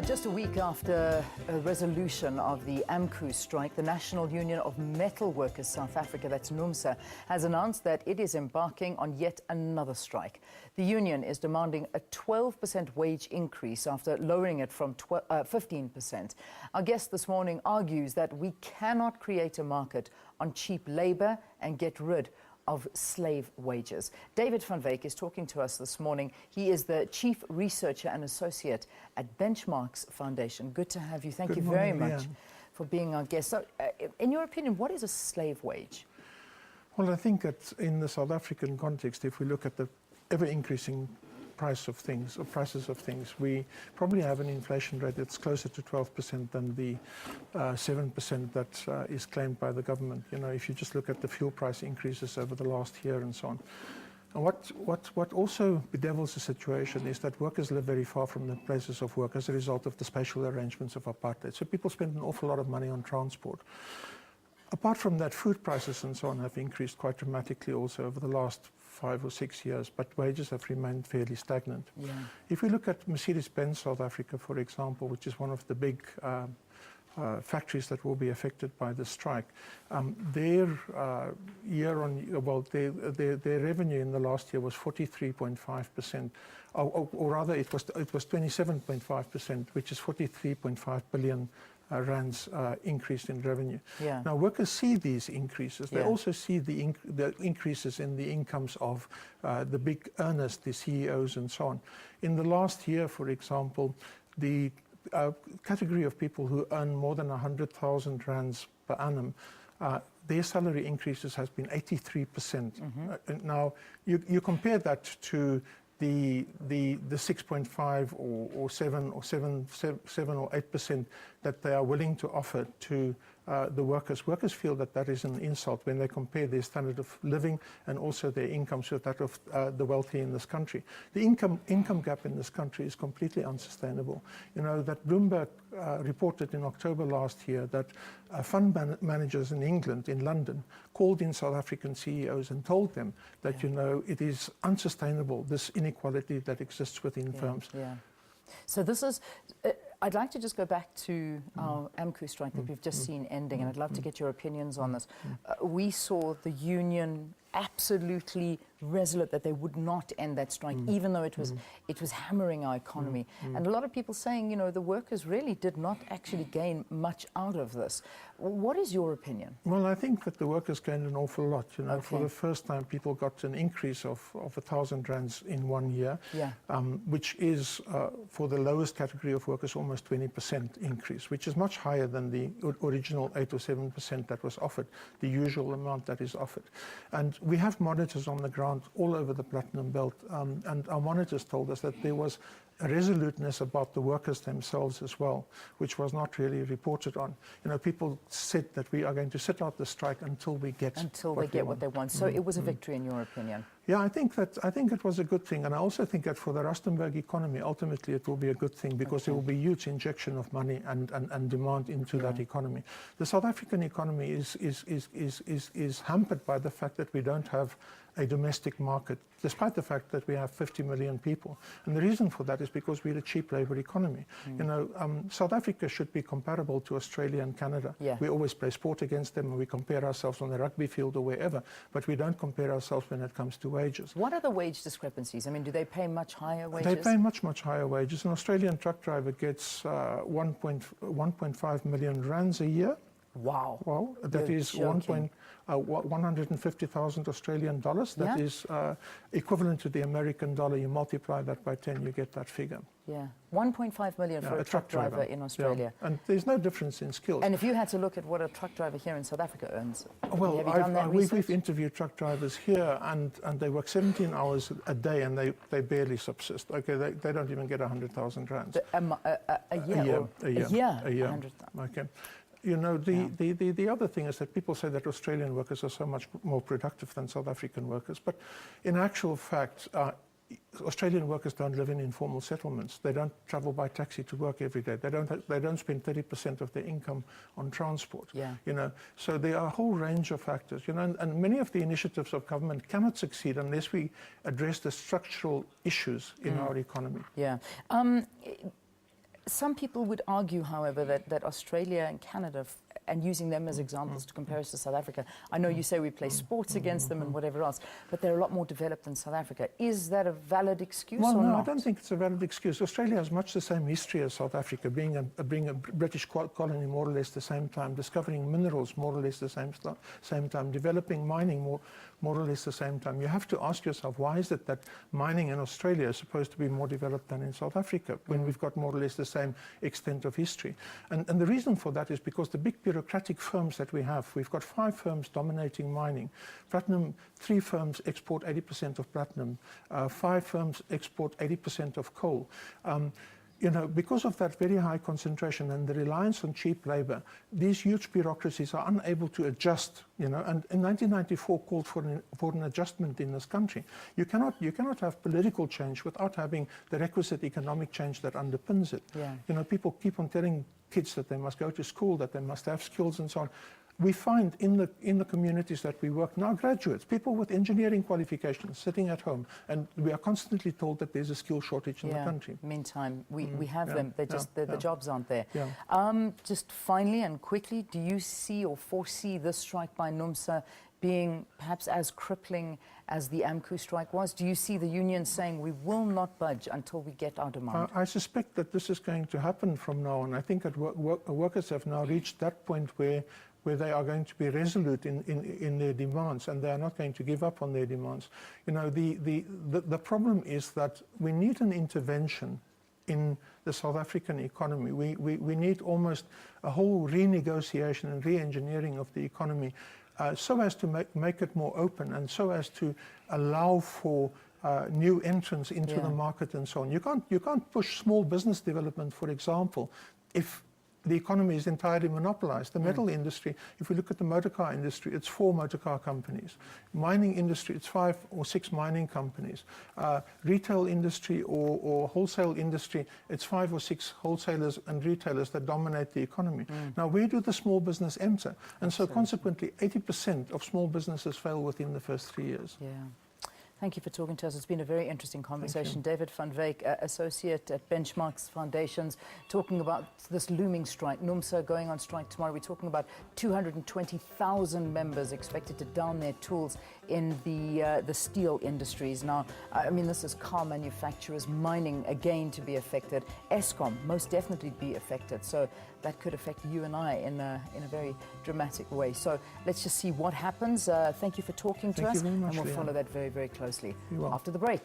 Just a week after a resolution of the AMCU strike, the National Union of Metal Workers South Africa, that's NUMSA, has announced that it is embarking on yet another strike. The union is demanding a 12% wage increase after lowering it from 15%. Our guest this morning argues that we cannot create a market on cheap labor and get rid of slave wages. David van Wyk is talking to us this morning. He is the Chief Researcher and Associate at Benchmarks Foundation. Good to have you. Thank you very much for being our guest. So, in your opinion, what is a slave wage? Well, I think that in the South African context, if we look at the ever-increasing price of things, or prices of things, we probably have an inflation rate that's closer to 12% than the 7% that is claimed by the government. You know, if you just look at the fuel price increases over the last year and so on. And what also bedevils the situation is that workers live very far from the places of work as a result of the spatial arrangements of apartheid. So people spend an awful lot of money on transport. Apart from that, food prices and so on have increased quite dramatically also over the last 5 or 6 years, but wages have remained fairly stagnant. Yeah. If we look at Mercedes-Benz South Africa, for example, which is one of the big factories that will be affected by the strike, their their revenue in the last year was 43.5%, or rather it was 27.5%, which is 43.5 billion rands increase in revenue. Yeah. Now, workers see these increases. They also see the increases in the incomes of the big earners, the CEOs and so on. In the last year, for example, the category of people who earn more than 100,000 rands per annum, their salary increases has been 83%. Mm-hmm. Now, you compare that to the 6.5 or 7 or 8% that they are willing to offer to the workers. Workers feel that that is an insult when they compare their standard of living and also their incomes with that of the wealthy in this country. The income gap in this country is completely unsustainable. You know, that Bloomberg reported in October last year that fund managers in England, in London, called in South African CEOs and told them that, you know, it is unsustainable, this inequality that exists within firms. Yeah. So this is, I'd like to just go back to our AMCU strike that we've just seen ending, and I'd love to get your opinions on this. We saw the union absolutely resolute that they would not end that strike, even though it was hammering our economy. And a lot of people saying, you know, the workers really did not actually gain much out of this. What is your opinion? Well, I think that the workers gained an awful lot. You know, for the first time, people got an increase of 1,000 rands in 1 year, which is, for the lowest category of workers, almost 20% increase, which is much higher than the original 8 or 7% that was offered, the usual amount that is offered. And we have monitors on the ground all over the Platinum Belt, and our monitors told us that there was a resoluteness about the workers themselves as well, which was not really reported on. You know, people said that we are going to sit out the strike until we get what they want. So it was a victory in your opinion? Yeah, I think it was a good thing, and I also think that for the Rustenburg economy, ultimately it will be a good thing because there will be huge injection of money and demand into that economy. The South African economy is hampered by the fact that we don't have a domestic market, despite the fact that we have 50 million people. And the reason for that is because we're a cheap labor economy. You know, South Africa should be comparable to Australia and Canada. We always play sport against them, and we compare ourselves on the rugby field or wherever, but we don't compare ourselves when it comes to wages. What are the wage discrepancies? I mean, do they pay much higher wages? They pay much, much higher wages. An Australian truck driver gets 1.5 million rands a year. Wow. Well, that is 150,000 Australian dollars. That is equivalent to the American dollar. You multiply that by 10, you get that figure. Yeah, 1.5 million for a truck driver in Australia. Yeah. And there's no difference in skills. And if you had to look at what a truck driver here in South Africa earns, well, we've interviewed truck drivers here, and they work 17 hours a day, and they barely subsist. Okay, they don't even get 100,000 rands. A year. 100,000. Okay. You know, the other thing is that people say that Australian workers are so much more productive than South African workers, but in actual fact, Australian workers don't live in informal settlements. They don't travel by taxi to work every day. They don't spend 30% of their income on transport. You know, so there are a whole range of factors. You know, and many of the initiatives of government cannot succeed unless we address the structural issues in our economy. Some people would argue, however, that Australia and Canada, and using them as examples to compare us to South Africa, I know you say we play sports against them and whatever else, but they're a lot more developed than South Africa. Is that a valid excuse or no, not? I don't think it's a valid excuse. Australia has much the same history as South Africa, being a British colony more or less the same time, discovering minerals more or less the same time, developing mining more or less the same time. You have to ask yourself, why is it that mining in Australia is supposed to be more developed than in South Africa when we've got more or less the same extent of history? And the reason for that is because the big bureaucratic firms that we have, we've got 5 firms dominating mining. Platinum, 3 firms export 80% of platinum. 5 firms export 80% of coal. You know, because of that very high concentration and the reliance on cheap labor, these huge bureaucracies are unable to adjust, you know, and in 1994 called for an adjustment in this country. You cannot have political change without having the requisite economic change that underpins it. Yeah. You know, people keep on telling kids that they must go to school, that they must have skills and so on. We find in the communities that we work now, graduates, people with engineering qualifications sitting at home, and we are constantly told that there's a skill shortage in the country. Meantime, we have them. They just the jobs aren't there. Yeah. Just finally and quickly, do you see or foresee this strike by NUMSA being perhaps as crippling as the AMCU strike was? Do you see the union saying we will not budge until we get our demand? I suspect that this is going to happen from now on. I think that workers have now reached that point where they are going to be resolute in their demands, and they are not going to give up on their demands. You know, the problem is that we need an intervention in the South African economy. We need almost a whole renegotiation and re-engineering of the economy so as to make it more open and so as to allow for new entrants into the market and so on. You can't push small business development, for example, if the economy is entirely monopolized. The metal industry, if we look at the motor car industry, it's 4 motor car companies. Mining industry, it's 5 or 6 mining companies. Retail industry or wholesale industry, it's 5 or 6 wholesalers and retailers that dominate the economy. Now, where do the small business enter? And so consequently, 80% of small businesses fail within the first 3 years. Yeah. Thank you for talking to us. It's been a very interesting conversation. David van Wyk, Associate at Benchmarks Foundations, talking about this looming strike. NUMSA going on strike tomorrow. We're talking about 220,000 members expected to down their tools in the steel industries. Now, I mean, this is car manufacturers, mining again to be affected. Eskom most definitely be affected. So that could affect you and I in a very dramatic way. So let's just see what happens. Thank you for talking to us, Thank you very much, and we'll Leanne. follow that very, very closely You are. after the break.